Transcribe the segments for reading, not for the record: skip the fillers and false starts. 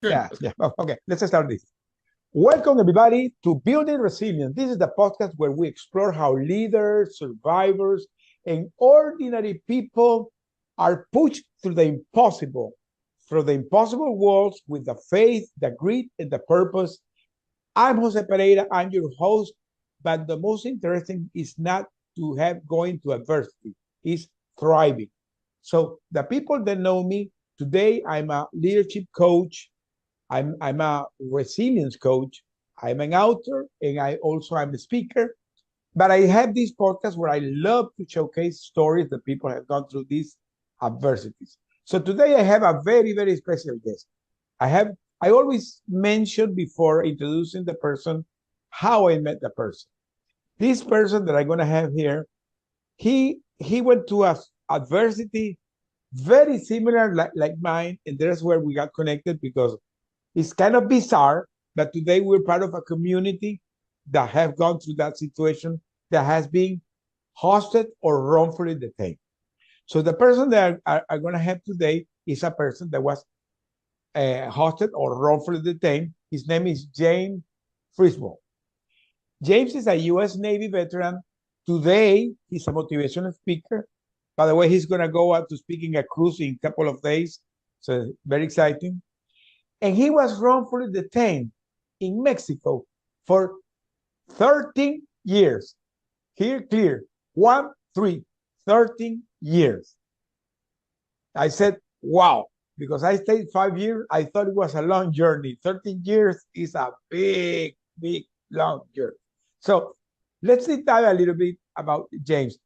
Good. Yeah. Oh, okay, let's start this. Welcome, everybody, to Building Resilience. This is the podcast where we explore how leaders, survivors, and ordinary people are pushed through the impossible walls with the faith, the grit, and the purpose. I'm Jose Pereira. I'm your host. But the most interesting is not to have going to adversity, is thriving. So the people that know me today, I'm a leadership coach. I'm a resilience coach. I'm an author, and I'm a speaker. But I have this podcast where I love to showcase stories that people have gone through these adversities. So today I have a very special guest. I always mention before introducing the person how I met the person. This person that I'm gonna have here, he went to a adversity very similar like mine, and that's where we got connected because it's kind of bizarre that today we're part of a community that have gone through that situation that has been hosted or wrongfully detained. So the person that are going to have today is a person that was hosted or wrongfully detained. His name is James Frisvold. James is a U.S. Navy veteran. Today, he's a motivational speaker. By the way, he's going to go out to speaking a cruise in a couple of days. So very exciting. And he was wrongfully detained in Mexico for 13 years. Here, clear. 1, 3, 13 years. I said, wow, because I stayed 5 years. I thought it was a long journey. 13 years is a big, long journey. So let's dive a little bit about James.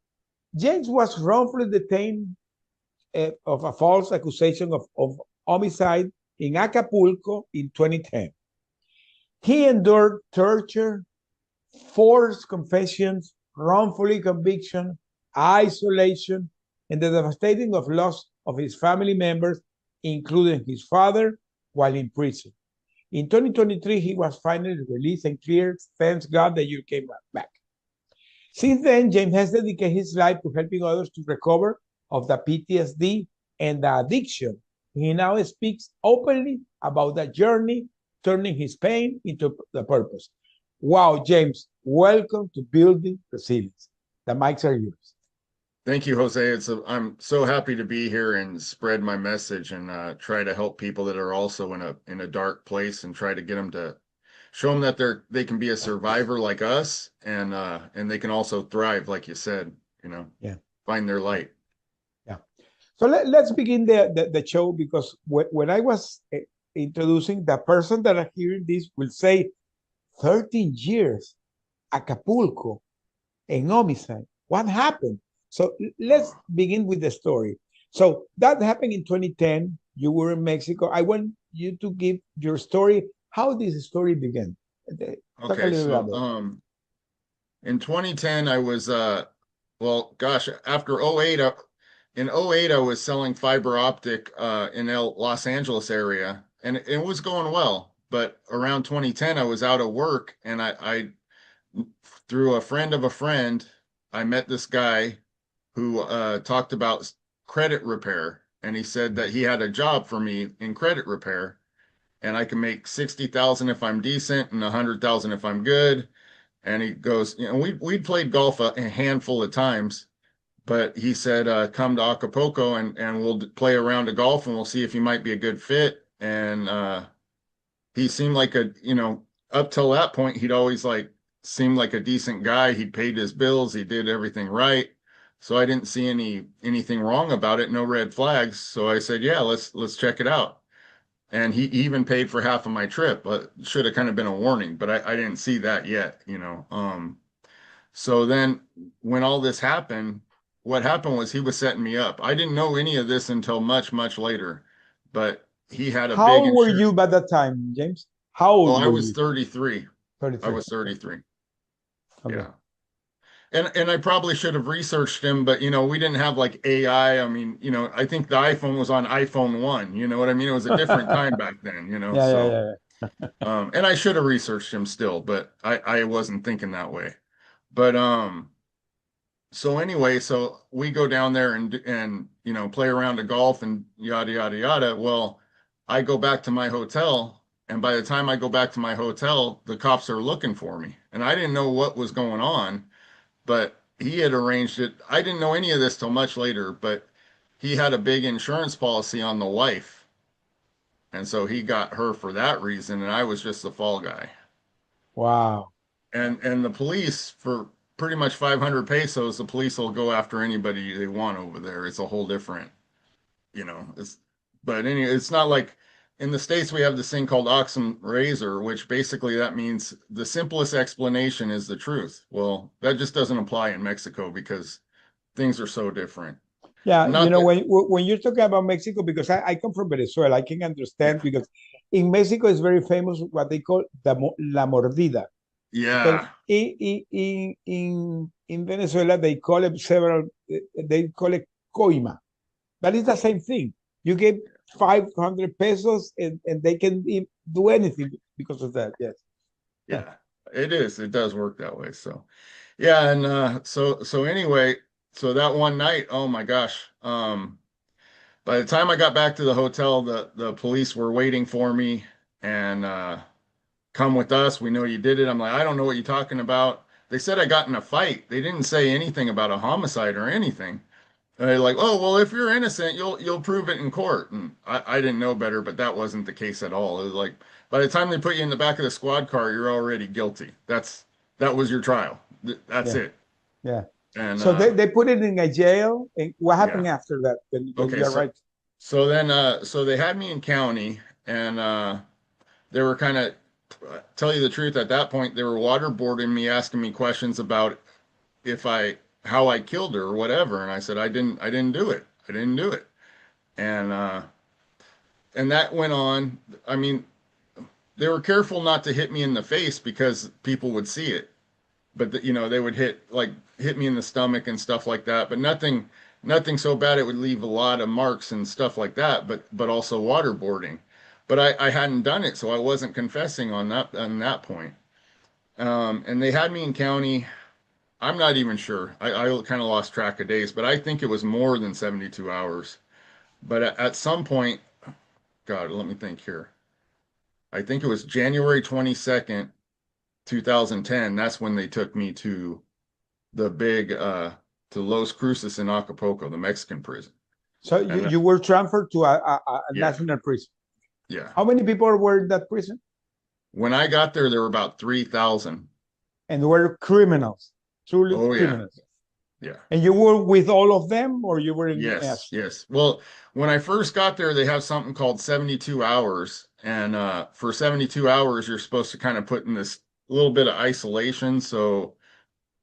James was wrongfully detained of a false accusation of homicide in Acapulco in 2010. He endured torture, forced confessions, wrongfully conviction, isolation, and the devastating of loss of his family members, including his father, while in prison. In 2023, he was finally released and cleared. Thanks God that you came back. Since then, James has dedicated his life to helping others to recover of the PTSD and the addiction. He now speaks openly about that journey, turning his pain into the purpose. Wow, James, welcome to Building Resilience. The mics are yours. Thank you, Jose. I'm so happy to be here and spread my message and try to help people that are also in a dark place and try to get them to show them that they can be a survivor like us and they can also thrive, like you said, Yeah, find their light. yeah. So let's begin the show because when I was introducing the person that are hearing this will say 13 years, Acapulco, and homicide. What happened? So let's begin with the story. So that happened in 2010. You were in Mexico. I want you to give your story, how this story began. Talk a Okay, little bit so about it. in 2010 I was well, gosh, after '08, in '08 I was selling fiber optic in Los Angeles area, and it was going well. But around 2010, I was out of work, and I through a friend of a friend, I met this guy who talked about credit repair, and he said that he had a job for me in credit repair, and I can make 60,000 if I'm decent and 100,000 if I'm good. And he goes, we'd played golf a handful of times, but he said, come to Acapulco and we'll play a round of golf and we'll see if you might be a good fit. And he seemed like up till that point, he'd always like seemed like a decent guy. He'd paid his bills, he did everything right. So I didn't see anything wrong about it, no red flags. So I said, yeah, let's check it out. And he even paid for half of my trip, but should have kind of been a warning, but I didn't see that yet. So then when all this happened, what happened was he was setting me up. I didn't know any of this until much later, but he had a How big old were insurance. you by that time, James? How Oh, old I were was you? 33. I 33. was 33. Okay. Yeah. And I probably should have researched him, but we didn't have like AI. I mean, I think the iPhone was on iPhone 1, you know what I mean? It was a different time back then. Yeah, yeah, So yeah. and I should have researched him still, but I wasn't thinking that way. But so anyway, so we go down there and play around the golf and yada yada yada. Well, I go back to my hotel, and by the time I go back to my hotel, the cops are looking for me. And I didn't know what was going on, but he had arranged it. I didn't know any of this till much later, but he had a big insurance policy on the wife. And so he got her for that reason, and I was just the fall guy. Wow. And the police, for pretty much 500 pesos, the police will go after anybody they want over there. It's a whole different, it's, but anyway, it's not like in the States we have this thing called ox and razor, which basically that means the simplest explanation is the truth. Well, that just doesn't apply in Mexico because things are so different. Yeah, Not that, when you're talking about Mexico, because I come from Venezuela, I can understand yeah, because in Mexico it's very famous what they call la mordida. But yeah, in Venezuela they call it several, they call it coima. That is the same thing. You give 500 pesos and they can do anything because of that. Yes. yeah, it is. It does work that way. So, yeah, and so anyway, so that one night, oh my gosh, by the time I got back to the hotel, the police were waiting for me and come with us. We know you did it. I'm like, I don't know what you're talking about. They said I got in a fight. They didn't say anything about a homicide or anything. And they're like, oh, well, if you're innocent, you'll prove it in court. And I didn't know better, but that wasn't the case at all. It was like by the time they put you in the back of the squad car, you're already guilty. That was your trial. That's Yeah. it. Yeah. And So they put it in a jail. And what happened yeah. after that when Okay, you arrived? so then so they had me in county and they were kind of tell you the truth, at that point they were waterboarding me, asking me questions about if I how I killed her or whatever, and I said I didn't do it. I didn't do it. And that went on. I mean, they were careful not to hit me in the face because people would see it. But they would hit me in the stomach and stuff like that, but nothing so bad it would leave a lot of marks and stuff like that, but also waterboarding. But I hadn't done it, so I wasn't confessing on that point. And they had me in county. I'm not even sure. I kind of lost track of days, but I think it was more than 72 hours. But at some point, God, let me think here. I think it was January 22nd, 2010. That's when they took me to the big to Los Cruces in Acapulco, the Mexican prison. So And you were transferred to a yeah, national prison. yeah. How many people were in that prison? When I got there were about 3,000. And were criminals, truly Oh yeah, criminals. yeah. And you were with all of them, or you were in? Yes, yes. Well, when I first got there, they have something called 72 hours. And for 72 hours, you're supposed to kind of put in this little bit of isolation. So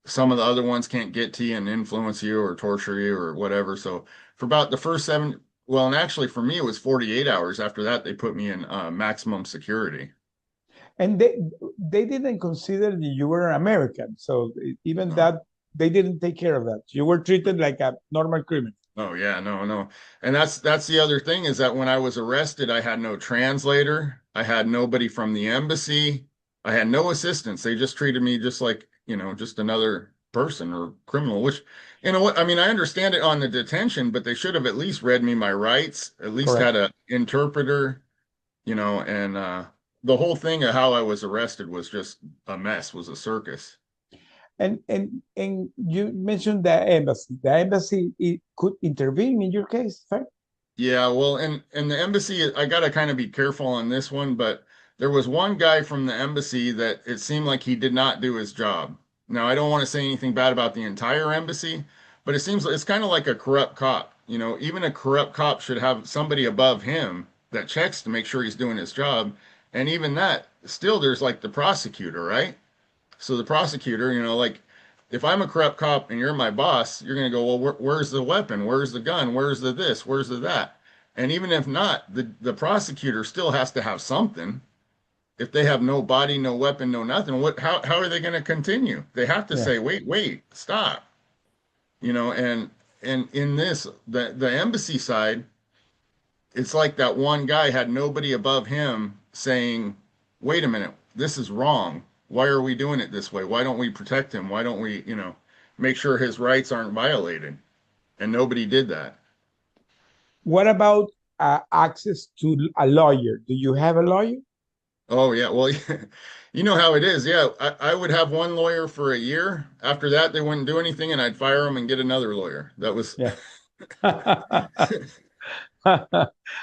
some of the other ones can't get to you and influence you or torture you or whatever. So for about the first well, and actually for me, it was 48 hours. After that, they put me in maximum security. And they didn't consider that you were American, so even No. that they didn't take care of that. You were treated like a normal criminal. Oh yeah, no, no. And that's the other thing is that when I was arrested, I had no translator. I had nobody from the embassy. I had no assistance. They just treated me just like, just another person or criminal, which, what, I mean, I understand it on the detention, but they should have at least read me my rights, at least Correct. had a interpreter, and the whole thing of how I was arrested was just a mess, was a circus. And you mentioned the embassy. The embassy it could intervene in your case, right? Yeah, well, and the embassy, I gotta kind of be careful on this one, but there was one guy from the embassy that it seemed like he did not do his job. Now, I don't want to say anything bad about the entire embassy, but it seems like it's kind of like a corrupt cop. Even a corrupt cop should have somebody above him that checks to make sure he's doing his job. And even that, still there's like the prosecutor, right? So the prosecutor, like if I'm a corrupt cop and you're my boss, you're going to go, well, where's the weapon? Where's the gun? Where's the this? Where's the that? And even if not, the prosecutor still has to have something. If they have no body, no weapon, no nothing, how are they going to continue? They have to Yeah. say, wait, stop. And in this, the embassy side, it's like that one guy had nobody above him saying, wait a minute, this is wrong. Why are we doing it this way? Why don't we protect him? Why don't we, make sure his rights aren't violated? And nobody did that. What about access to a lawyer. Do you have a lawyer? Oh yeah. Well, you know how it is. Yeah. I would have one lawyer for a year. After that, they wouldn't do anything and I'd fire them and get another lawyer. That was, Yeah.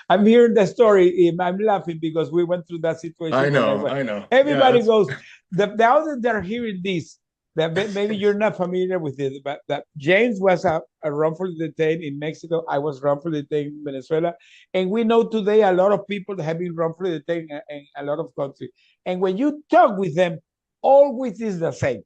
I'm hearing the story. I'm laughing because we went through that situation I when I know, was. I know. Yeah, Everybody that's, goes. The others that are hearing this, that maybe you're not familiar with it, but that James was a wrongfully detained in Mexico. I was wrongfully detained in Venezuela, and we know today a lot of people have been wrongfully detained in a lot of countries. And when you talk with them, always is the same.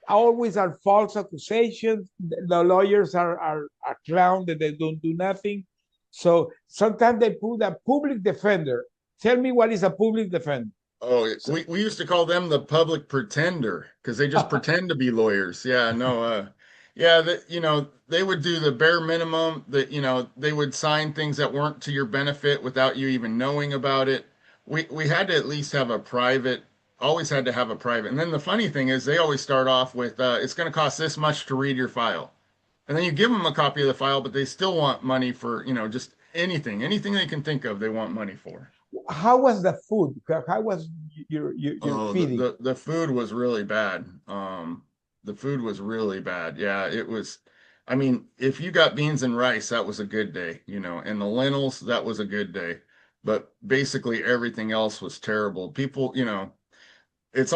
Always are false accusations. The lawyers are clown that they don't do nothing. So sometimes they put a public defender. Tell me what is a public defender. oh, So, we used to call them the public pretender because they just pretend to be lawyers. Yeah, no, yeah, that they would do the bare minimum that they would sign things that weren't to your benefit without you even knowing about it. We had to at least have a private, always had to have a private. And then the funny thing is they always start off with it's going to cost this much to read your file. And then you give them a copy of the file, but they still want money for, just anything they can think of, they want money for. how was the food? How was your Oh, feeding? the food was really bad. The food was really bad. Yeah, it was. I mean, if you got beans and rice, that was a good day, and the lentils, that was a good day. But basically everything else was terrible. People, it's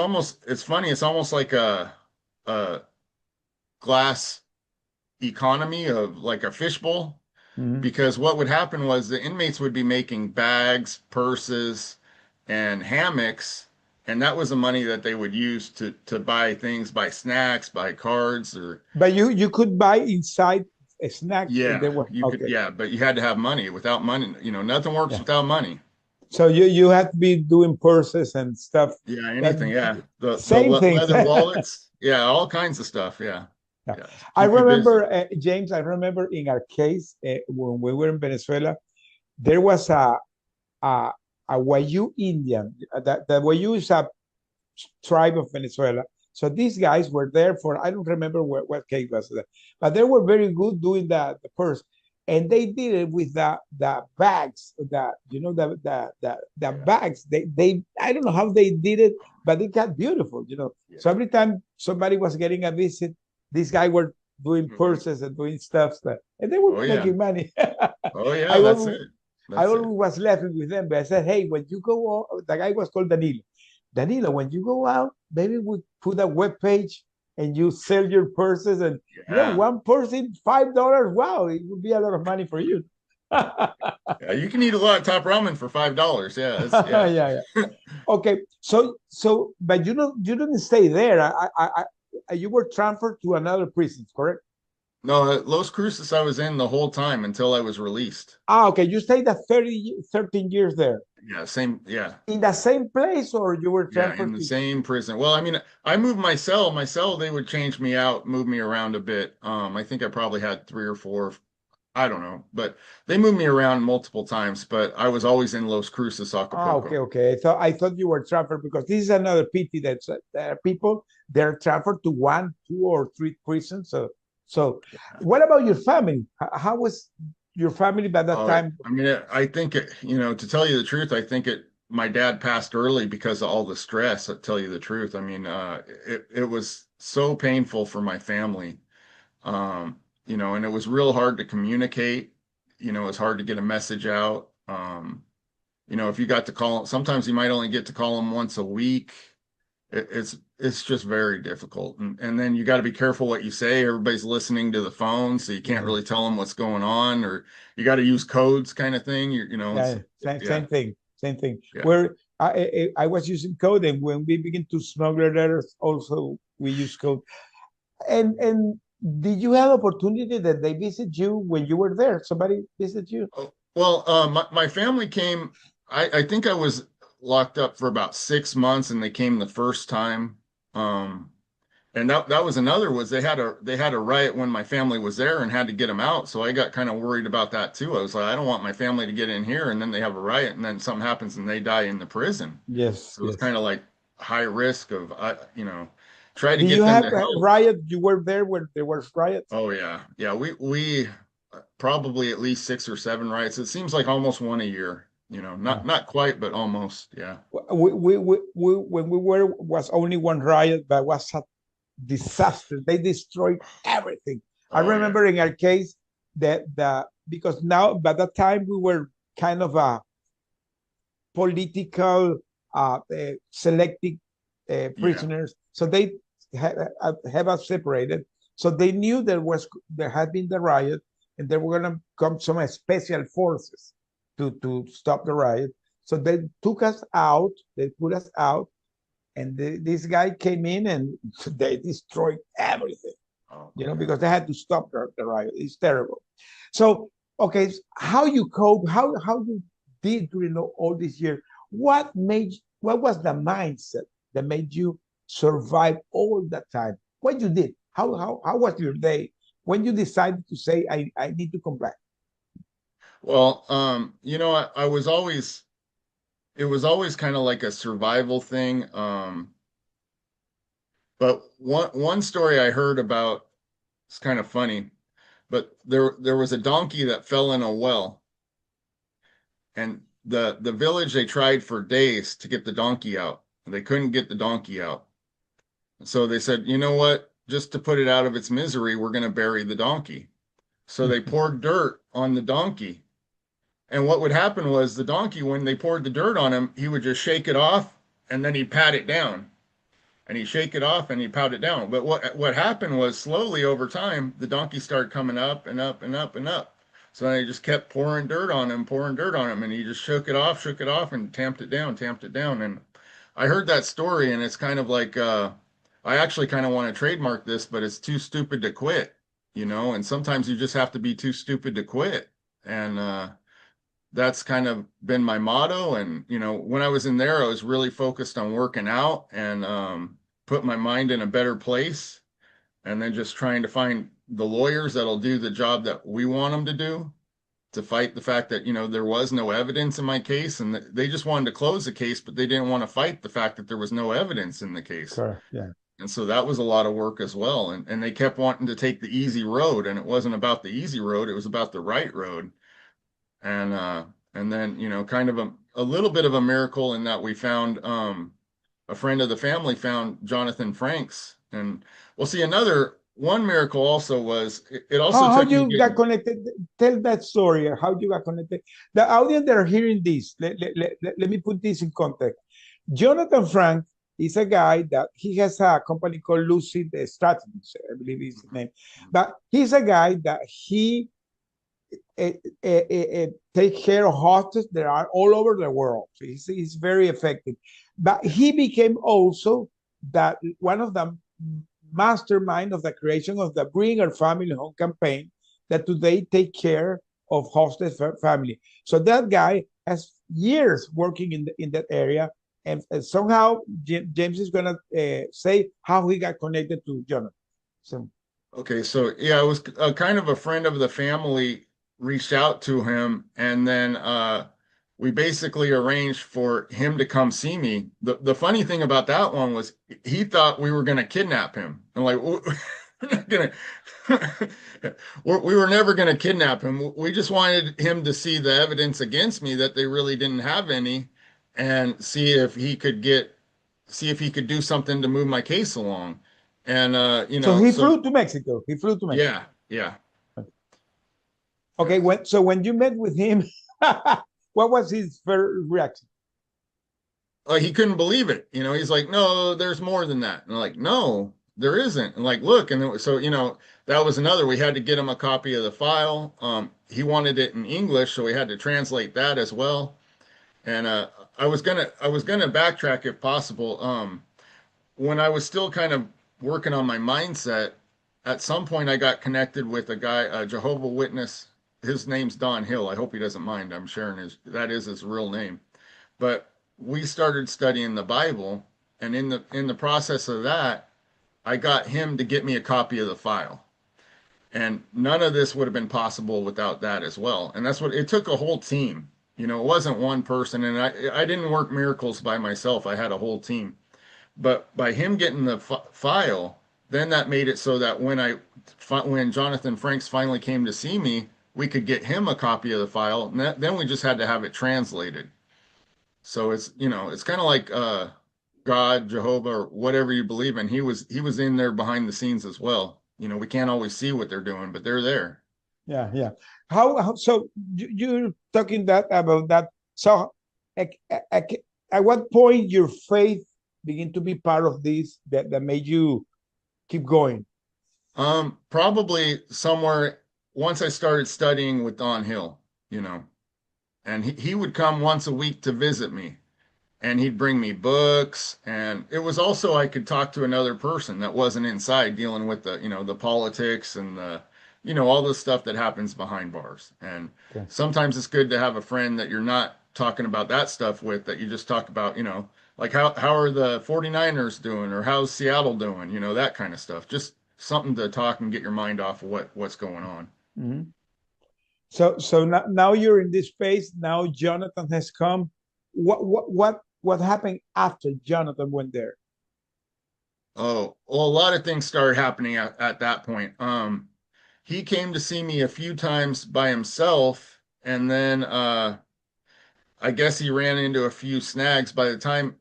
funny, it's almost like a glass economy of like a fishbowl. Mhm. Because what would happen was the inmates would be making bags, purses, and hammocks, and that was the money that they would use to buy things, buy snacks, buy cards, or But you could buy inside snacks. And they yeah, were you could, okay. yeah, but you had to have money. Without money, nothing works Yeah. without money. So you have to be doing purses and stuff. Yeah, But anything, yeah. The same thing. leather wallets, yeah, all kinds of stuff, yeah. Yeah. Yeah, I keep you busy. remember, James, I remember in our case when we were in Venezuela, there was a, a Wayu Indian. The Wayu is a tribe of Venezuela. So these guys were there for, I don't remember what case was that, but they were very good doing the purse. And they did it with the bags, the Yeah, bags. They I don't know how they did it, but it got beautiful. yeah. So every time somebody was getting a visit, these guys were doing Mhm. purses and doing stuff, and they were Oh yeah. making money. Oh yeah, I that's always, it. I That's always it. was laughing with them, but I said, hey, when you go out, the guy was called Danilo. Danilo, when you go out, maybe we put a web page and you sell your purses and Yeah. one person $5. Wow, it would be a lot of money for you. Yeah, Yeah, you can eat a lot of top ramen for $5. Yeah, yeah. yeah. Okay, so but you didn't stay there. You were transferred to another prison, correct? No, Los Cruces I was in the whole time until I was released. Okay, you stayed at 13 years there. Yeah, same. Yeah, In the same place, or you were yeah, in transferred the to? same prison. Well, I mean, I moved my cell. My cell, they would change me out, move me around a bit. I think I probably had three or four. I don't know, but they moved me around multiple times. But I was always in Los Cruces, Okay, Acapulco. okay. I thought you were transferred because this is another pity that people they're transferred to one, two, or three prisons. So what about your family? How was your family by that Oh, time? I mean, I think to tell you the truth, I think my dad passed early because of all the stress. To tell you the truth, I mean, it was so painful for my family. And it was real hard to communicate. It was hard to get a message out. If you got to call, sometimes you might only get to call them once a week. It's just very difficult. And then you got to be careful what you say. Everybody's listening to the phone, so you can't Yeah, really tell them what's going on, or you got to use codes kind of thing. It's yeah, same, yeah, same thing, same thing. yeah. Where I was using code, and when we begin to smuggle letters, also we use code. And did you have opportunity that they visit you when you were there? Somebody visit you? Oh, well, my family came. I think I was locked up for about 6 months, and they came the first time. Um, and that was another was they had a riot when my family was there and had to get them out. So I got kind of worried about that too. I was like, I don't want my family to get in here, and then they have a riot, and then something happens and they die in the prison. Yes, So it's yes. kind of like high risk of try to Did you get them have to a help. riot? You were there when there was riots? Oh yeah, yeah. We probably at least 6 or 7 riots. It seems like almost one a year, not quite, but almost. Yeah. When we were was only one riot, but was a disaster. They destroyed everything. I Oh yeah. remember in our case that the because now by that time we were kind of a political selecting Yeah. prisoners, so they have us separated. So they knew there had been the riot, and there were going to come some special forces to stop the riot. So they took us out. They put us out, and this guy came in and they destroyed everything, Oh because man. they had to stop the riot. It's terrible. So, okay, how you cope, how you did during all this year, what was the mindset that made you survive all that time? What you did? How was your day when you decided to say, I need to come back? Well, I was always it was always kind of like a survival thing. But one story I heard about, it's kind of funny, but there was a donkey that fell in a well, and the village, they tried for days to get the donkey out. They couldn't get the donkey out. So they said, you know what? Just to put it out of its misery, we're going to bury the donkey. So they poured dirt on the donkey. And what would happen was the donkey, when they poured the dirt on him, he would just shake it off and then he'd pat it down. And he'd shake it off and he'd pat it down. But what happened was, slowly over time, the donkey started coming up and up and up and up. So they just kept pouring dirt on him, and he just shook it off, and tamped it down, tamped it down. And I heard that story, and it's kind of like, I actually kind of want to trademark this, but it's too stupid to quit. And sometimes you just have to be too stupid to quit. And that's kind of been my motto. And when I was in there, I was really focused on working out and put my mind in a better place, and then just trying to find the lawyers that'll do the job that we want them to do, to fight the fact that there was no evidence in my case, and they just wanted to close the case, but they didn't want to fight the fact that there was no evidence in the case. Correct. Yeah. And so that was a lot of work as well. And they kept wanting to take the easy road, and it wasn't about the easy road, it was about the right road. And then kind of a little bit of a miracle in that we found, a friend of the family found Jonathan Franks. And we'll see, another one miracle also was, it also How took me you got getting. connected? Tell that story. How you got connected? The audience that are hearing this, let me put this in context. Jonathan Frank is a guy that he has a company called Lucid Strategies, I believe is the name. But he's a guy that he take care of hostages that are all over the world. So he's very effective. But he became also that one of the mastermind of the creation of the Bring Our Family Home campaign that today take care of hostage family. So that guy has years working in that area, and somehow James is gonna say how he got connected to Jonathan. So Okay, so yeah, it was kind of a friend of the family reached out to him, and then we basically arranged for him to come see me. The funny thing about that one was, he thought we were going to kidnap him. And like, we're not gonna, we were never going to kidnap him. We just wanted him to see the evidence against me, that they really didn't have any, and see if he could do something to move my case along. And so he flew to Mexico. He flew to Mexico. yeah, yeah, Okay, yeah. when you met with him, what was his first reaction? Like, he couldn't believe it. He's like, no, there's more than that. And I'm like, no, there isn't. And like, look, and so that was another. We had to get him a copy of the file. He wanted it in English, so we had to translate that as well. And I was gonna backtrack if possible. When I was still kind of working on my mindset, at some point I got connected with a guy, a Jehovah Witness. His name's Don Hill. I hope he doesn't mind. I'm sharing that is his real name. But we started studying the Bible, and in the process of that, I got him to get me a copy of the file. And none of this would have been possible without that as well. And that's what it took, a whole team. It wasn't one person, and I didn't work miracles by myself. I had a whole team. But by him getting the file, then that made it so that when Jonathan Franks finally came to see me, we could get him a copy of the file, and then we just had to have it translated. So it's, it's kind of like God, Jehovah, or whatever you believe in. He was in there behind the scenes as well. We can't always see what they're doing, but they're there. Yeah, yeah. How so you're talking that about that. So at, at, at what point your faith begin to be part of this that made you keep going? Probably somewhere once I started studying with Don Hill, and he would come once a week to visit me, and he'd bring me books, and it was also I could talk to another person that wasn't inside dealing with the politics and all the stuff that happens behind bars. And Okay. sometimes it's good to have a friend that you're not talking about that stuff with, that you just talk about, like how are the 49ers doing, or how's Seattle doing, that kind of stuff. Just something to talk and get your mind off of what's going on. Mhm. So now you're in this space. Now Jonathan has come. What happened after Jonathan went there? Oh, well, a lot of things started happening at that point. He came to see me a few times by himself, and then I guess he ran into a few snags. By the time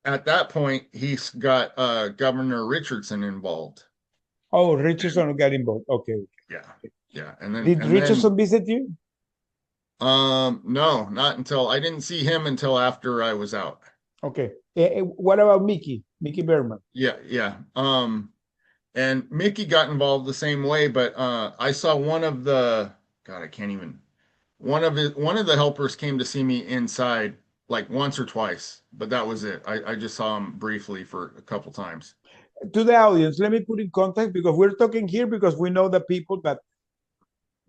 at that point, he's got Governor Richardson involved. Oh, Richardson got involved. Okay. Yeah, yeah, and then Did Richardson visit you? no, not until I didn't see him until after I was out. Okay. What about Mickey? Mickey Berman. Yeah, yeah. And Mickey got involved the same way, but I saw one of the God, I can't even one of the helpers came to see me inside like once or twice, but that was it. I just saw him briefly for a couple times. To the audience, let me put in context because we're talking here because we know the people that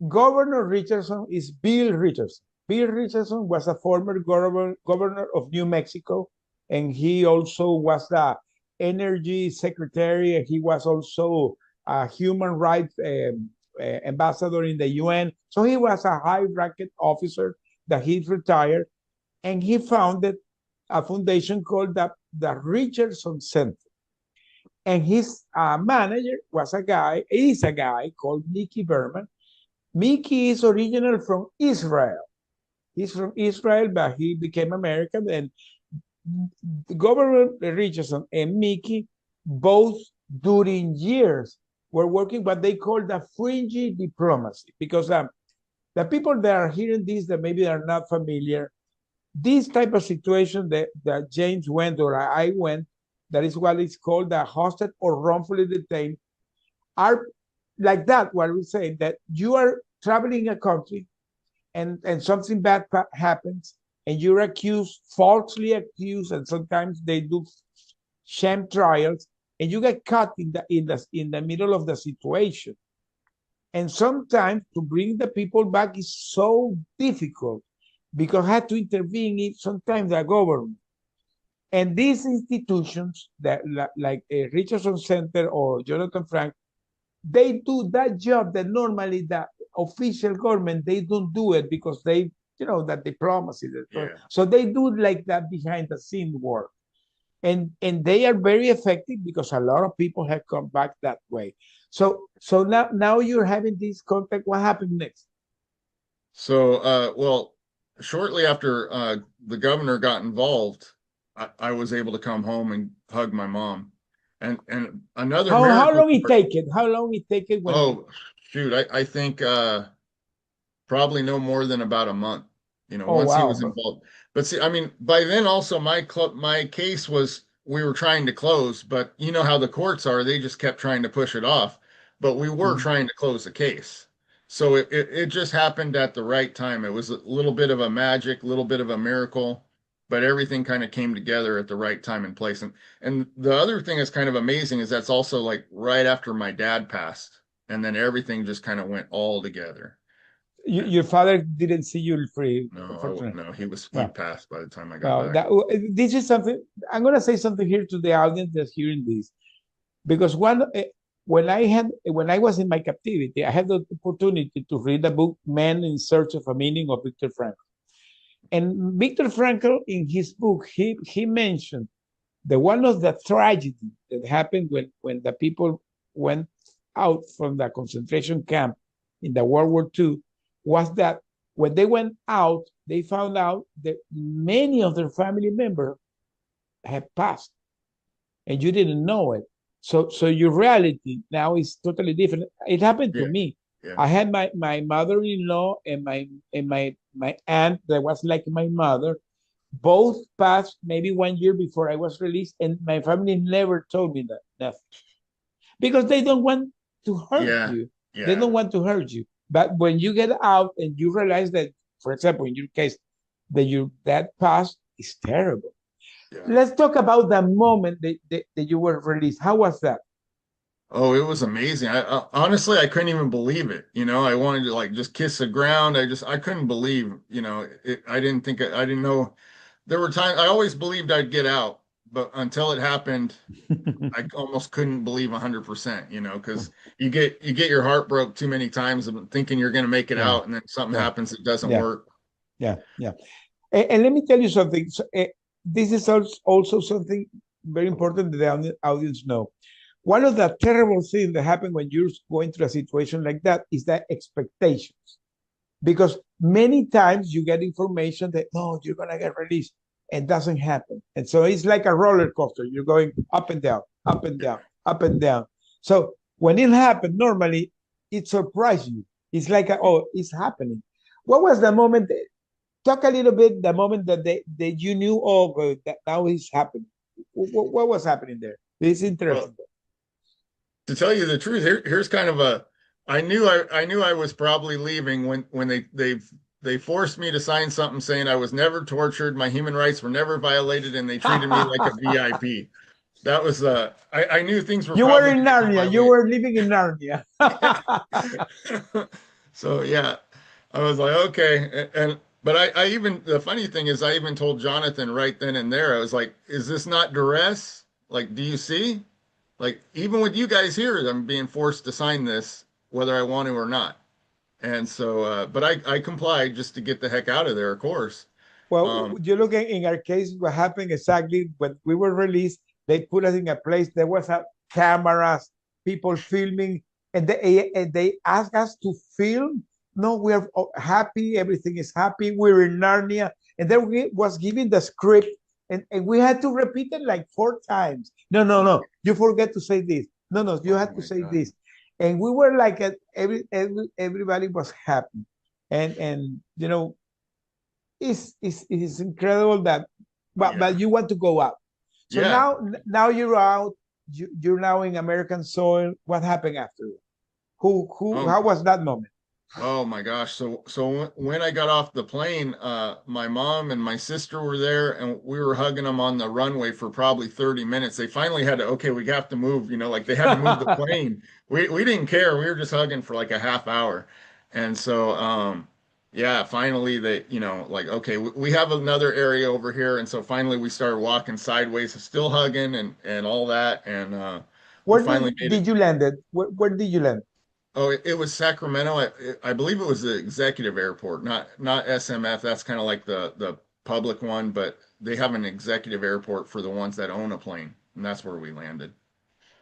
Governor Richardson is Bill Richardson. Bill Richardson was a former governor of New Mexico, and he also was the energy secretary, and he was also a human rights ambassador in the UN. So he was a high-ranked officer that he retired, and he founded a foundation called the Richardson Center. And his manager is a guy called Mickey Berman. Mickey is original from Israel. He's from Israel, but he became American. And Governor Richardson and Mickey both during years were working what they call the fringy diplomacy. Because the people that are hearing this that maybe are not familiar, this type of situation that James went or I went, that is what is called the hostage or wrongfully detained, are like that, what we say, that you are traveling a country and something bad happens and you're accused, falsely accused, and sometimes they do sham trials, and you get caught in the middle of the situation. And sometimes to bring the people back is so difficult because I had to intervene in sometimes the government. And these institutions that like Richardson Center or Jonathan Frank, they do that job that normally the official government, they don't do it because they, that diplomacy. Yeah. So they do like that behind the scene work. And they are very effective because a lot of people have come back that way. So now you're having this contact. What happened next? So, well, shortly after the governor got involved, I was able to come home and hug my mom. And another How miracle. long it take it? How long it take it when? Oh, shoot, I think probably no more than about a month, Oh once he wow. was involved. But see, I mean, by then also my case was, we were trying to close, but you know how the courts are, they just kept trying to push it off. But we were Mhm. trying to close the case. So it just happened at the right time. It was a little bit of a magic, little bit of a miracle, but everything kind of came together at the right time and place. And the other thing that's kind of amazing is that's also like right after my dad passed, and then everything just kind of went all together. Your father didn't see you free, No, unfortunately. no, he Well, passed by the time I got well, back. this is something I'm going to say something here to the audience that's hearing this, because when I was in my captivity, I had the opportunity to read the book "Men in Search of a Meaning" of Viktor Frankl. And Viktor Frankl, in his book, he mentioned the one of the tragedy that happened when the people went out from the concentration camp in the World War II. was that when they went out, they found out that many of their family members had passed, and you didn't know it. So your reality now is totally different. It happened to Yeah. me. Yeah. I had my mother-in-law and my aunt that was like my mother, both passed maybe 1 year before I was released, and my family never told me that nothing, because they don't want to hurt Yeah. you. They Yeah. don't want to hurt you. But when you get out and you realize that, for example, in your case, that your dad passed, is terrible. Yeah. Let's talk about the moment that you were released. How was that? Oh, it was amazing. Honestly, I couldn't even believe it. I wanted to like just kiss the ground. I couldn't believe, I didn't think, I didn't know. There were times I always believed I'd get out, but until it happened, I almost couldn't believe 100%, because you get your heart broke too many times of thinking you're going to make it Yeah, out, and then something yeah, happens that doesn't yeah, work. yeah, yeah. And let me tell you something. This is also something very important that the audience know. One of the terrible things that happen when you're going through a situation like that is that expectations. Because many times you get information that, no, you're going to get released, and doesn't happen. And so it's like a roller coaster. You're going up and down, up and Yeah. down, up and down. So when it happened, normally it surprises you. It's like, oh, it's happening. What was the moment? Talk a little bit the moment that you knew, oh, that now it's happening. What was happening there? It's Well, interesting. to tell you the truth, here's kind of I knew I was probably leaving when they forced me to sign something saying I was never tortured, my human rights were never vielated, and they treated me like a VIP. That was I knew things were You were probably in going to go Narnia. my You way. were living in Narnia. So yeah, I was like, okay. But I even the funny thing is I even told Jonathan right then and there, I was like, is this not duress? Like, do you see? Like, even with you guys here, I'm being forced to sign this, whether I want to or not. And so, but I complied just to get the heck out of there, of course. Well, Um, you look at in our case, what happened exactly when we were released, they put us in a place, there was a cameras, people filming, and they asked us to film. No, we're happy, everything is happy, we're in Narnia. And then we was given the script, and we had to repeat it like 4 times. No, no, oh, no, you forget to say this. No, no, you oh had to my say God. this. And we were like, everybody was happy. And it's incredible that, but Yeah. you want to go out. So Yeah. now you're out. You're now in American soil. What happened after? Who? Um, How was that moment? Oh my gosh. So when I got off the plane, my mom and my sister were there and we were hugging them on the runway for probably 30 minutes. They finally had to, okay, we have to move, like they had to move the plane. We didn't care. We were just hugging for like a half hour. And so yeah, finally they, like, okay, we have another area over here. And so finally we started walking sideways, still hugging and all that. And we Where finally did made it. did you land it? Where did you land? Oh, it was Sacramento. I believe it was the executive airport, not SMF. That's kind of like the public one, but they have an executive airport for the ones that own a plane, and that's where we landed.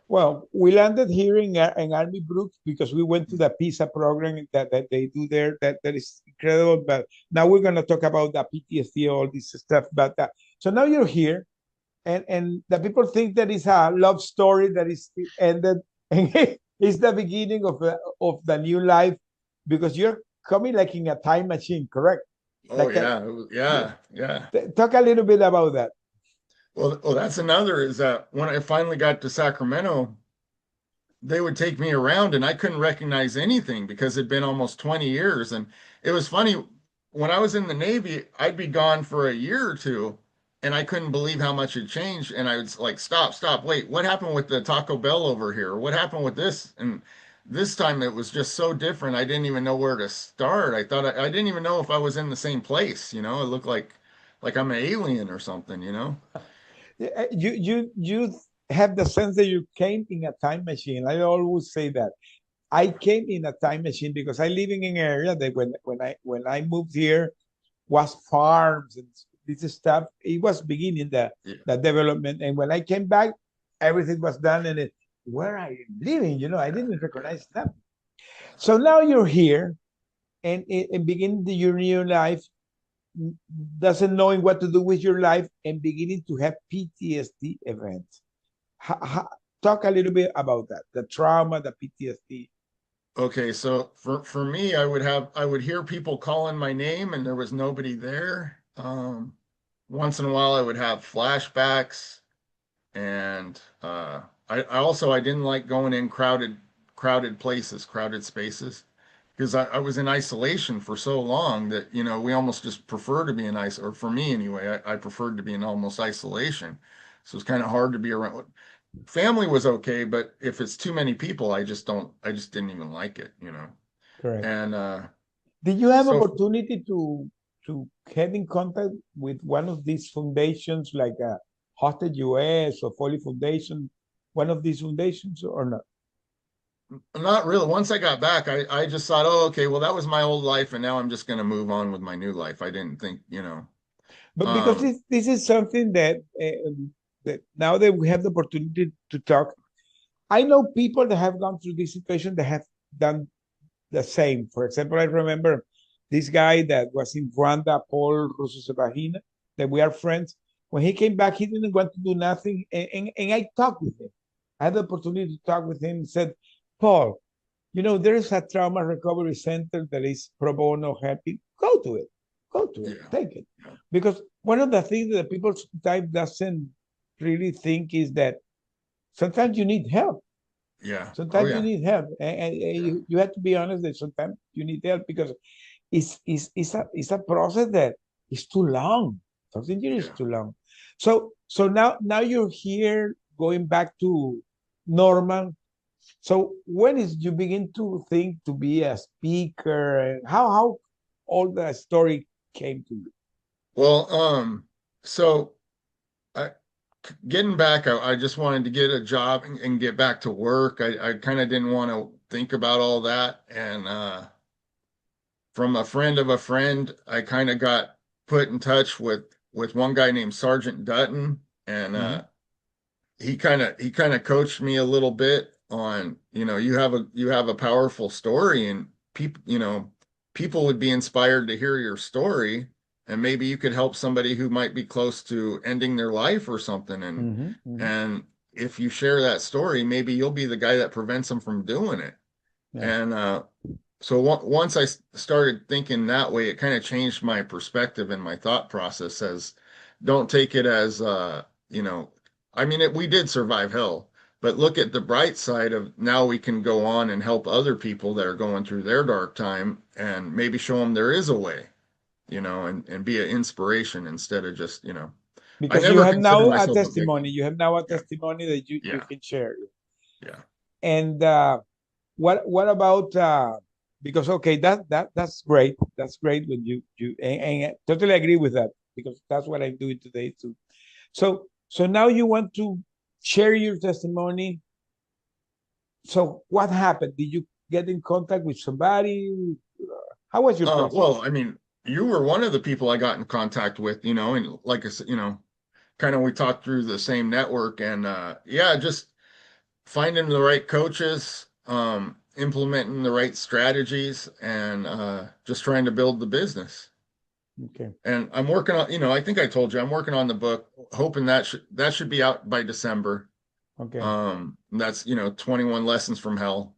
Well, we landed here in Army Brook because we went to the PISA program that they do there. That is incredible. But now we're gonna talk about the PTSD, all this stuff. But so now you're here, and the people think that it's a love story that is ended, and it's the beginning of the new life, because you're coming like in a time machine, correct? Oh Like yeah, yeah. yeah, yeah. Talk a little bit about that. Well, that's another is that when I finally got to Sacramento, they would take me around and I couldn't recognize anything because it'd been almost 20 years. And it was funny, when I was in the Navy, I'd be gone for a year or two and I couldn't believe how much had changed. And I was like, stop, wait, what happened with the Taco Bell over here? What happened with this? And this time it was just so different. I didn't even know where to start. I thought I didn't even know if I was in the same place, It looked like I'm an alien or something. You have the sense that you came in a time machine. I always say that I came in a time machine because I live in an area that when I moved here was farms and this stuff. It was beginning Yeah. the development, and when I came back, everything was done. And where I am living, I Yeah. didn't Yeah. recognize that. So now you're here, and beginning the your new life, doesn't knowing what to do with your life and beginning to have PTSD events. Talk a little bit about that, the trauma, the PTSD. Okay, so for me, I would hear people calling my name and there was nobody there. Once in a while I would have flashbacks, and I also I didn't like going in crowded places, crowded spaces, because I was in isolation for so long that, you know, we almost just prefer to be in or for me anyway, I preferred to be in almost isolation. So it's kind of hard to be around. Family was okay, but if it's too many people, I just didn't even like it, you know. Correct. And Did you have so opportunity to get in contact with one of these foundations like Hostage US or Foley Foundation, one of these foundations or not? not really. Once I got back, I just thought, oh, okay, well, that was my old life, and now I'm just going to move on with my new life. I didn't think, you know, But because um, this is something that now that we have the opportunity to talk, I know people that have gone through this situation that have done the same. For example, I remember this guy that was in Rwanda, Paul Rusesabagina, that we are friends. When he came back, he didn't want to do nothing. And I talked with him. I had the opportunity to talk with him and said, Paul, you know, there's a trauma recovery center that is pro bono helping. Go to it. Go to it. yeah, Take it. yeah, Because one of the things that people sometimes doesn't really think is that sometimes you need help. yeah, oh Sometimes you yeah, need help. And yeah, you have to be honest that sometimes you need help because it's a process that is too long. Something is yeah. too long. So now you're here going back to normal. So when is you begin to think to be a speaker and how all the story came to you? Well, so I, getting back, I just wanted to get a job and get back to work. I kind of didn't want to think about all that, and from a friend of a friend, I kind of got put in touch with one guy named Sergeant Dutton, and Mhm. he kind of coached me a little bit on, you know, you have a powerful story, and people, you know, people would be inspired to hear your story, and maybe you could help somebody who might be close to ending their life or something, Mhm. Mhm. and if you share that story, maybe you'll be the guy that prevents them from doing it. Yeah. And so once I started thinking that way, it kind of changed my perspective and my thought process as don't take it as, you know, I mean, we did survive hell, but look at the bright side of now we can go on and help other people that are going through their dark time and maybe show them there is a way, you know, and be an inspiration instead of just, you know, I Because you never have considered now a myself a testimony. victim. You have now a Yeah, testimony that you yeah, can share. yeah. And what about because okay that's great. That's great when and I totally agree with that because that's what I'm doing today too. So now you want to share your testimony. So what happened? Did you get in contact with somebody? How was your process? Well, I mean, you were one of the people I got in contact with, you know, and like I said, you know, kind of we talked through the same network, and yeah, just finding the right coaches, implementing the right strategies, and just trying to build the business. Okay. And I'm working on, you know, I think I told you I'm working on the book, hoping that should be out by December. Okay. That's, you know, 21 lessons from hell.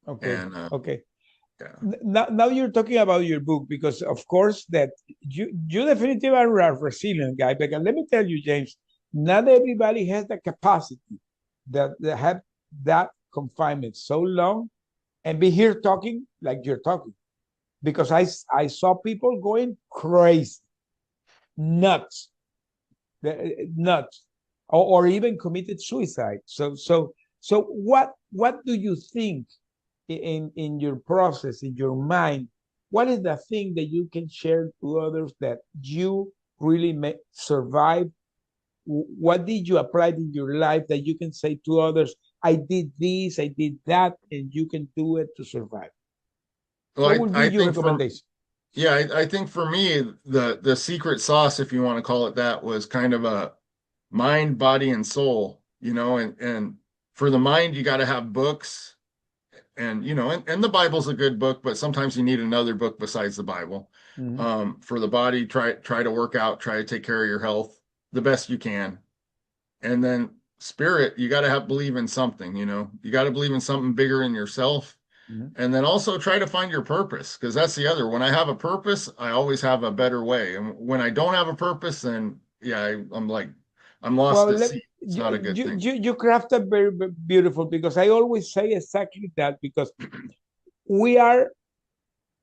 Okay. And Okay. yeah. Now you're talking about your book because of course that you definitely are a resilient guy. Because let me tell you, James, not everybody has the capacity that have that confinement so long and be here talking like you're talking. Because I saw people going crazy, nuts, nuts, or even committed suicide. So what do you think in your process, in your mind, what is the thing that you can share to others that you really survive? What did you apply in your life that you can say to others, I did this, I did that, and you can do it to survive? Well, What would be I your think for recommendation? Yeah, I think for me, the secret sauce, if you want to call it that, was kind of a mind, body, and soul, you know, and for the mind, you got to have books and and the Bible's a good book, but sometimes you need another book besides the Bible. Mhm. For the body, try to work out, try to take care of your health the best you can. And then spirit, you got to have believe in something, you got to believe in something bigger in yourself. Mhm. And then also try to find your purpose, because that's the other. When I have a purpose, I always have a better way. And when I don't have a purpose, then yeah, I'm like, I'm lost Well, at sea. It's not a good thing. you crafted very beautiful, because I always say exactly that, because we are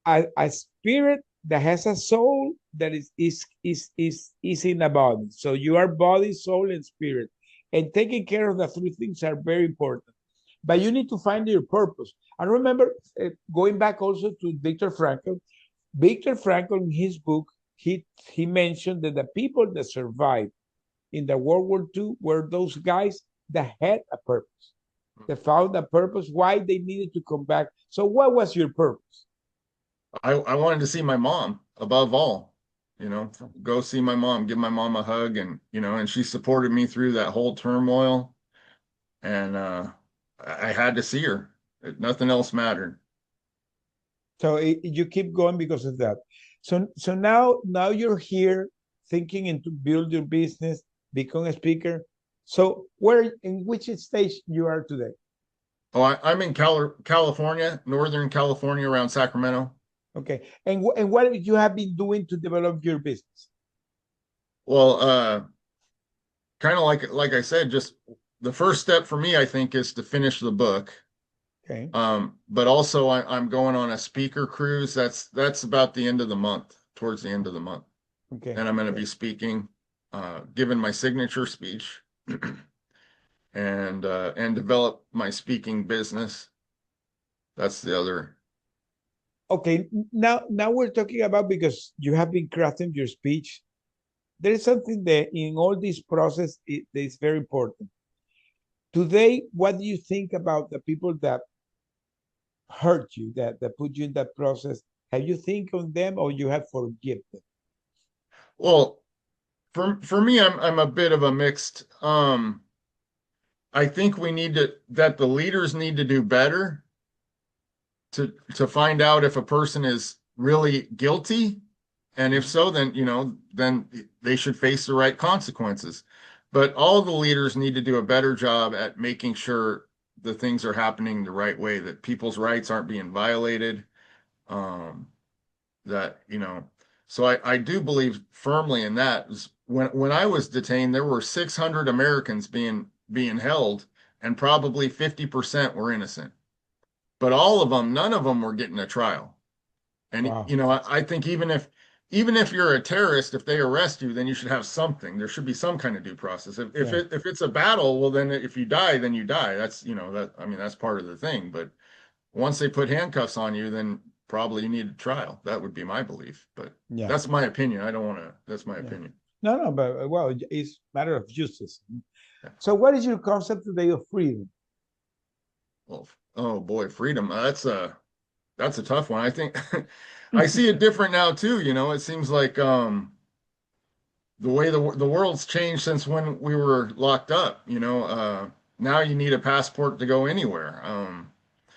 a spirit that has a soul that is in a body. So you are body, soul, and spirit, and taking care of the three things are very important. But you need to find your purpose. And remember, going back also to Viktor Frankl. Viktor Frankl, in his book, he mentioned that the people that survived in the World War II were those guys that had a purpose. They found a purpose why they needed to come back. So, what was your purpose? I wanted to see my mom above all, go see my mom, give my mom a hug, and she supported me through that whole turmoil. And I had to see her. Nothing else mattered. So you keep going because of that. So now you're here thinking into build your business, become a speaker. So where in which stage you are today? Oh, I'm in California, Northern California, around Sacramento. Okay, and what you have been doing to develop your business? Well, kind of like I said, just the first step for me, I think, is to finish the book. Okay, But also I'm going on a speaker cruise. That's about the end of the month, towards the end of the month. okay, And I'm going to okay. be speaking, giving my signature speech and develop my speaking business. That's the other. Okay, now we're talking about, because you have been crafting your speech. There is something that in all this process that is very important. Today, what do you think about the people that hurt you, that put you in that process? Have you think on them, or you have forgive them? Well, for me, I'm a bit of a mixed. I think that the leaders need to do better to find out if a person is really guilty, and if Mhm. so, then then they should face the right consequences. But all the leaders need to do a better job at making sure the things are happening the right way, that people's rights aren't being violated. Um, that so I do believe firmly in that. When I was detained, there were 600 Americans being held, and probably 50% were innocent. But all of them, none of them were getting a trial. And Wow. I think even if you're a terrorist, if they arrest you, then you should have something. There should be some kind of due process. Yeah. If it's a battle, well, then if you die, then you die. That's that I mean that's part of the thing. But once they put handcuffs on you, then probably you need a trial. That would be my belief. But Yeah. that's my opinion. I don't want to. That's my Yeah. opinion. No, but well, it's matter of justice. Yeah. So, what is your concept today of freedom? Well, oh boy, freedom. That's a tough one. I think I see it different now too. It seems like the way the world's changed since when we were locked up. Now you need a passport to go anywhere.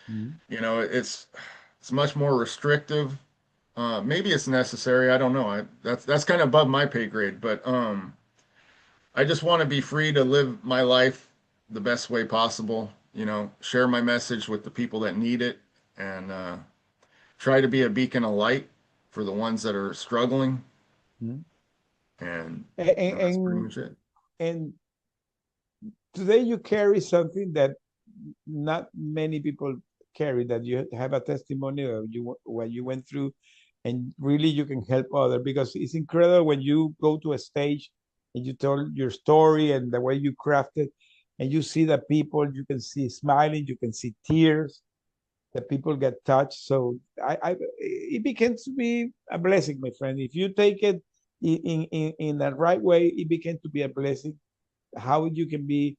Mhm. It's much more restrictive. Maybe it's necessary. I don't know. That's kind of above my pay grade, but I just want to be free to live my life the best way possible. Share my message with the people that need it, and try to be a beacon of light for the ones that are struggling. Mhm. And And, that's pretty and much it. and today you carry something that not many people carry, that you have a testimony of what you went through, and really you can help others, because it's incredible when you go to a stage and you tell your story and the way you craft it, and you see the people, you can see smiling, you can see tears, the people get touched. So I it begins to be a blessing, my friend. If you take it in the right way, it begins to be a blessing. How you can be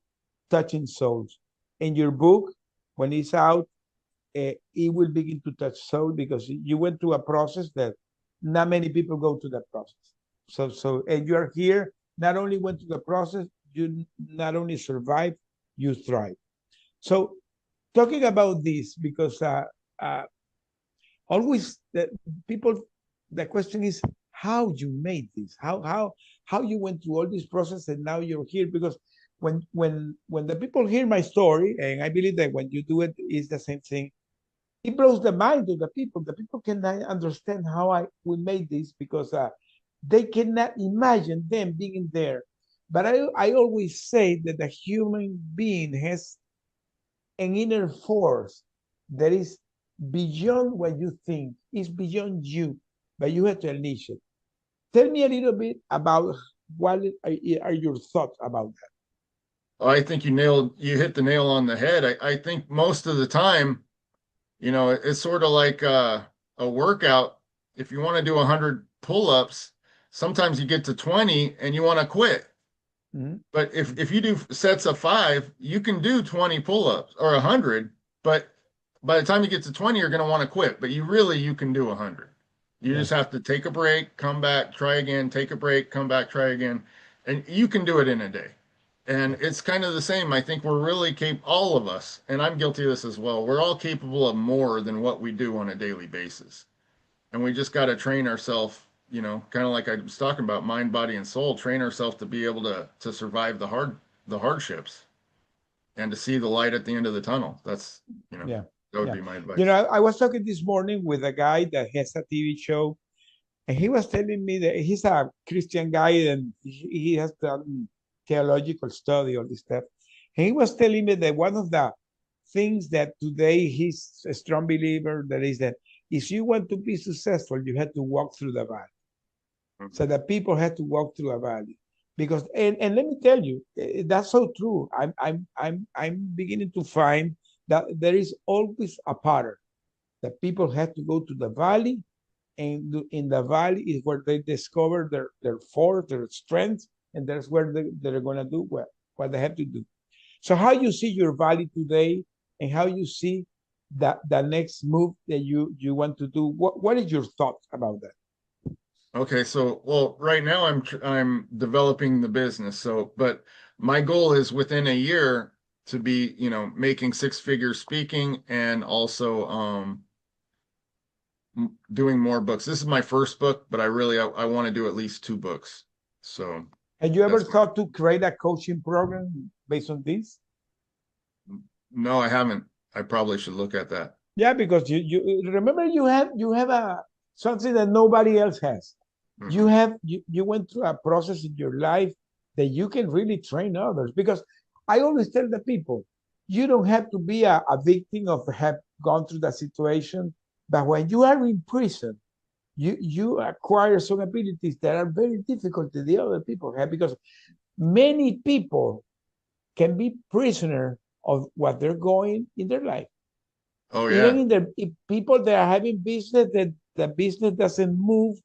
touching souls. In your book, when it's out, it will begin to touch soul, because you went through a process that not many people go to that process. And you are here, not only went through the process, you not only survive, you thrive. So talking about this because uh, always the people, the question is how you made this, how you went through all this process and now you're here. Because when the people hear my story, and I believe that when you do it is the same thing, it blows the mind of the people. The people cannot understand how we made this because they cannot imagine them being there. But I always say that the human being has an inner force that is beyond what you think, is beyond you, but you have to unleash it. Tell me a little bit about what are your thoughts about that. I think you hit the nail on the head. I think most of the time, it's sort of like a workout. If you want to do 100 pull-ups, sometimes you get to 20 and you want to quit. Mhm. But if you do sets of 5, you can do 20 pull-ups or 100, but by the time you get to 20, you're going to want to quit. But you can do 100. You Yeah, just have to take a break, come back, try again, take a break, come back, try again. And you can do it in a day. And yeah, it's kind of the same. I think we're really capable, all of us, and I'm guilty of this as well. We're all capable of more than what we do on a daily basis. And we just got to train ourselves, kind of like I was talking about, mind, body, and soul, train ourselves to be able to survive the hardships and to see the light at the end of the tunnel. yeah, That would yeah. be my advice. I was talking this morning with a guy that has a TV show, and he was telling me that he's a Christian guy and he has done theological study, all this stuff. And he was telling me that one of the things that today he's a strong believer that is that if you want to be successful, you have to walk through the valley. So Mhm. that people have to walk through a valley. Because and let me tell you, that's so true. I'm beginning to find that there is always a pattern that people have to go to the valley, and in the valley is where they discover their force, their strength, and that's where they're going to do what they have to do. So how you see your valley today, and how you see that the next move that you want to do, what is your thoughts about that? Okay, so well, right now I'm developing the business. So, but my goal is within a year to be, making 6 figures speaking and also doing more books. This is my first book, but I want to do at least 2 books. So Have you ever that's thought to create a coaching program based on this? no, I haven't. I probably should look at that. Yeah, because you remember you have a something that nobody else has. Hmm. You went through a process in your life that you can really train others. Because I always tell the people, you don't have to be a victim of have gone through that situation, but when you are in prison, you acquire some abilities that are very difficult to the other people have, because many people can be prisoner of what they're going in their life. Oh Even yeah. in the if people that are having business, that the business doesn't move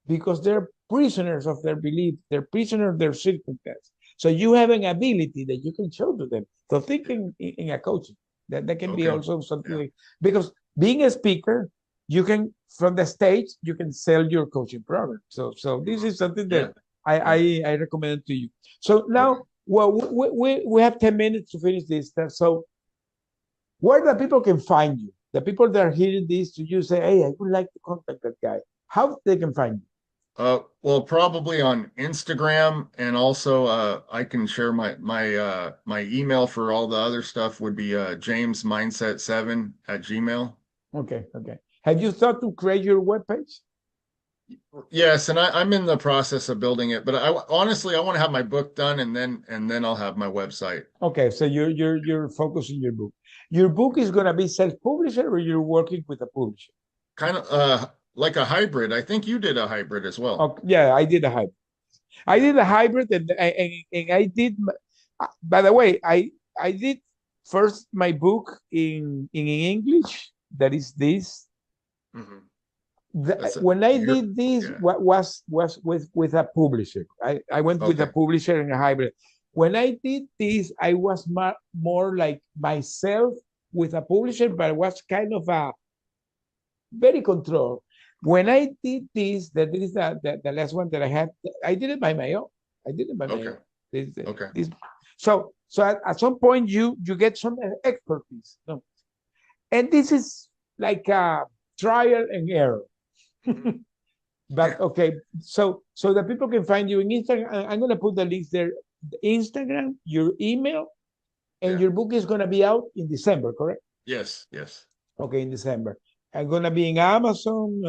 because they're prisoners of their belief, they're prisoners of their circumstance. So you have an ability that you can show to them. So think in a coaching that can be Okay. also something Yeah. like, because being a speaker, you can from the stage you can sell your coaching program. So this Mhm. is something that Yeah. I Yeah. I, I recommend to you. So Okay. now, well, we have 10 minutes to finish this stuff. So where the people can find you, the people that are hearing this to you say, hey, I would like to contact that guy. How they can find you? Well, probably on Instagram, and also I can share my email for all the other stuff would be jamesmindset7 at Gmail. Okay, okay. Have you thought to create your webpage? Yes, and I'm in the process of building it, but honestly I want to have my book done and then I'll have my website. Okay, so you're focusing your book. Your book is gonna be self-published, or you're working with a publisher? Kind of like a hybrid. I think you did a hybrid as well. Okay, yeah, I did a hybrid. I did a hybrid, and I did. By the way, I did first my book in English. That is this. Hmm. The, That's a when I you're did this, yeah. what was with a publisher. I went with a Okay. publisher and a hybrid. When I did this, I was more like myself with a publisher, but it was kind of a very controlled. When I did this, that is the last one that I had, I did it by my own. I did it by my Okay. own. This, Okay. this. So at some point you get some expertise. No? And this is like a trial and error. Mhm. But okay, so that people can find you in Instagram. I'm gonna put the links there. The Instagram, your email, and Yeah. your book is gonna be out in December, correct? Yes. Yes. Okay, in December. I'm gonna be in Amazon,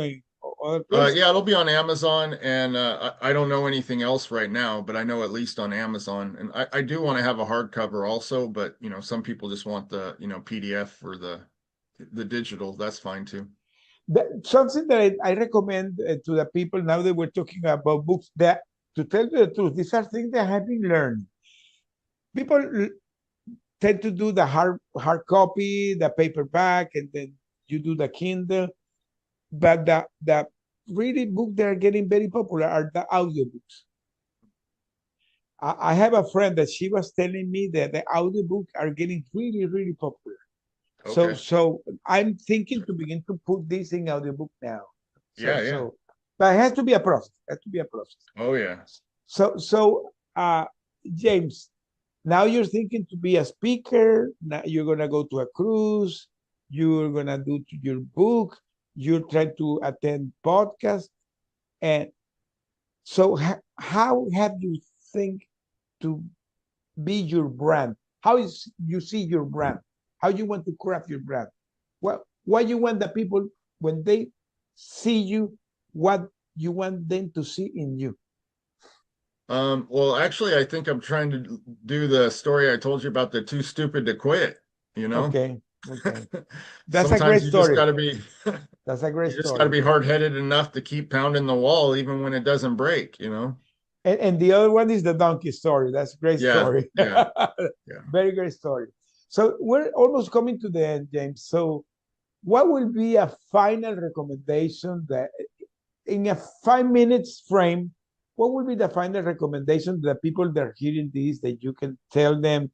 other places. Yeah, it'll be on Amazon, and I don't know anything else right now, but I know at least on Amazon. And I do want to have a hardcover also, but some people just want the PDF or the digital. That's fine too. Something that I recommend to the people now that we're talking about books, that to tell you the truth, these are things that have been learned. People tend to do the hard copy, the paperback, and then you do the Kindle. But the really book that are getting very popular are the audiobooks. I have a friend that she was telling me that the audiobooks are getting really, really popular. So Okay. so I'm thinking to begin to put this in audiobook now. So Yeah, yeah. so but it has to be a process. It has to be a process. Oh, yeah. So James, now you're thinking to be a speaker. Now you're gonna go to a cruise. You're gonna do your book. You're trying to attend podcasts. And so how have you think to be your brand? How is you see your brand? How you want to craft your brand? What you want the people when they see you, what you want them to see in you? Well, actually, I think I'm trying to do the story I told you about the too stupid to quit, you know? Okay, okay. That's a great Sometimes you just story. got to be That's a great you just got to story. be hard-headed enough to keep pounding the wall even when it doesn't break. And the other one is the donkey story. That's a great Yeah, story. yeah, yeah. Very great story. So we're almost coming to the end, James. So what will be a final recommendation that in a 5 minutes frame, what will be the final recommendation to the people that are hearing this that you can tell them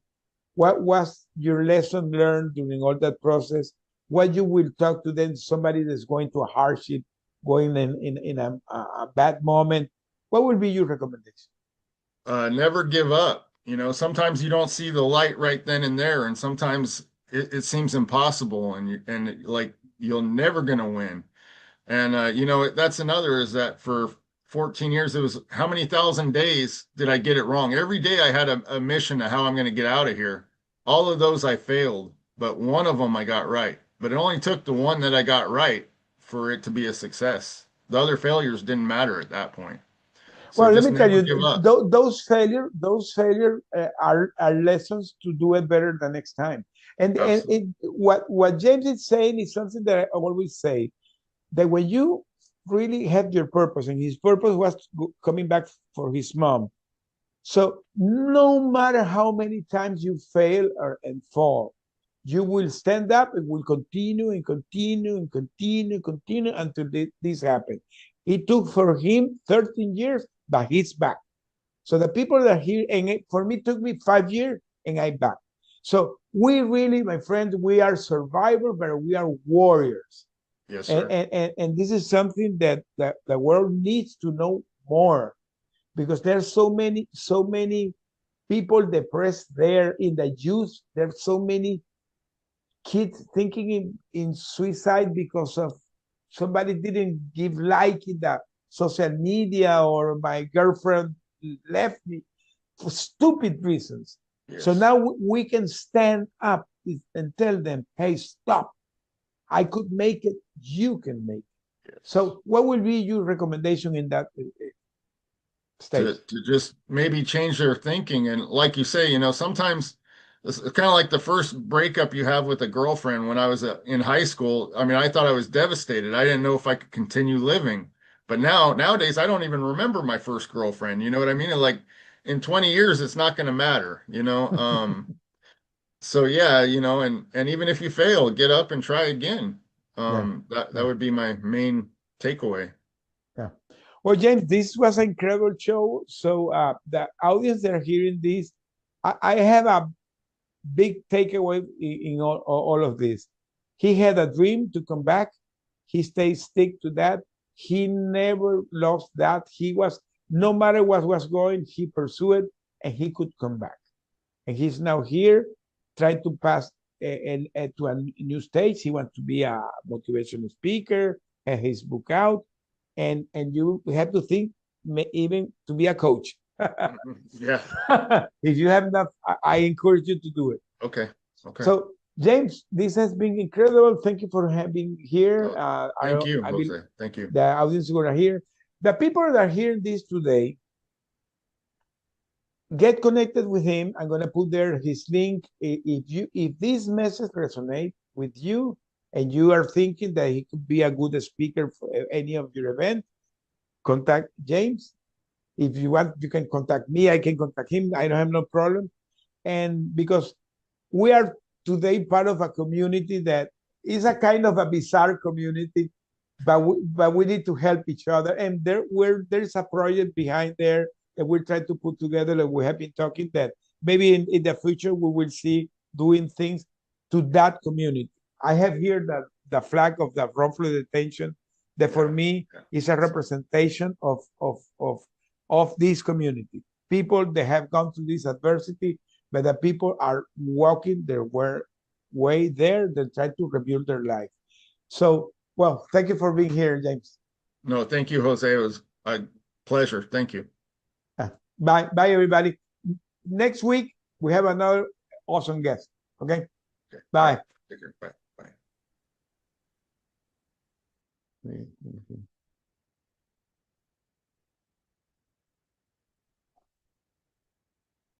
what was your lesson learned during all that process? What you will talk to them, somebody that's going to a hardship, going in a bad moment. What will be your recommendation? Never give up. Sometimes you don't see the light right then and there, and sometimes it seems impossible, and like you're never gonna win. And that's another is that for 14 years, it was how many thousand days did I get it wrong? Every day I had a mission to how I'm going to get out of here. All of those I failed, but one of them I got right. But it only took the one that I got right for it to be a success. The other failures didn't matter at that point. So Well, let just me tell never you, give up. those failure are lessons to do it better the next time. And Absolutely. what James is saying is something that I always say, that when you really have your purpose, and his purpose was coming back for his mom. So no matter how many times you fail and fall, you will stand up and will continue and continue and continue and continue until this happened. It took for him 13 years, but he's back. So the people that are here, and for me, it took me 5 years, and I'm back. So we really, my friends, we are survivors, but we are warriors. Yes, And, sir. and, and, and this is something that the world needs to know more, because there's so many people depressed there in the youth. There's so many kids thinking in suicide because of somebody didn't give like in the social media, or my girlfriend left me, for stupid reasons. So Yes. now we can stand up and tell them, hey, stop. I could make it, you can make it. Yes. So what will be your recommendation in that to stage? to just maybe change their thinking. And like you say, sometimes it's kind of like the first breakup you have with a girlfriend when I was in high school. I mean, I thought I was devastated. I didn't know if I could continue living. But nowadays, I don't even remember my first girlfriend. You know what I mean? And like in 20 years, it's not going to matter. So yeah, and even if you fail, get up and try again. Yeah, That yeah, would be my main takeaway. yeah. Well, James, this was an incredible show. So the audience that are hearing this, I have a big takeaway in all of this. He had a dream to come back. He stayed stick to that. He never lost that. He was, no matter what was going, he pursued it, and he could come back. and he's now here trying to pass to a new stage. He wants to be a motivational speaker, have his book out, and you have to think even to be a coach. Yeah. If you have enough, I encourage you to do it. Okay. Okay. So, James, this has been incredible. Thank you for having here. Oh, thank you, Jose. Thank you. The audience is going to hear. The people that are hearing this today, get connected with him. I'm going to put there his link. If this message resonates with you and you are thinking that he could be a good speaker for any of your event, contact James. If you want, you can contact me. I can contact him. I don't have no problem. And because we are today part of a community that is a kind of a bizarre community, but we need to help each other. And there's a project behind there that we're trying to put together, that we have been talking, that maybe in the future we will see doing things to that community. I have here the flag of the wrongful detention, that for me is a representation of this community. People that have gone through this adversity, but the people are walking their way there. They're trying to rebuild their life. So, well, thank you for being here, James. No, thank you, Jose. It was a pleasure. Thank you. Bye, everybody. Next week, we have another awesome guest. Okay? Bye. Take care. Bye. Bye.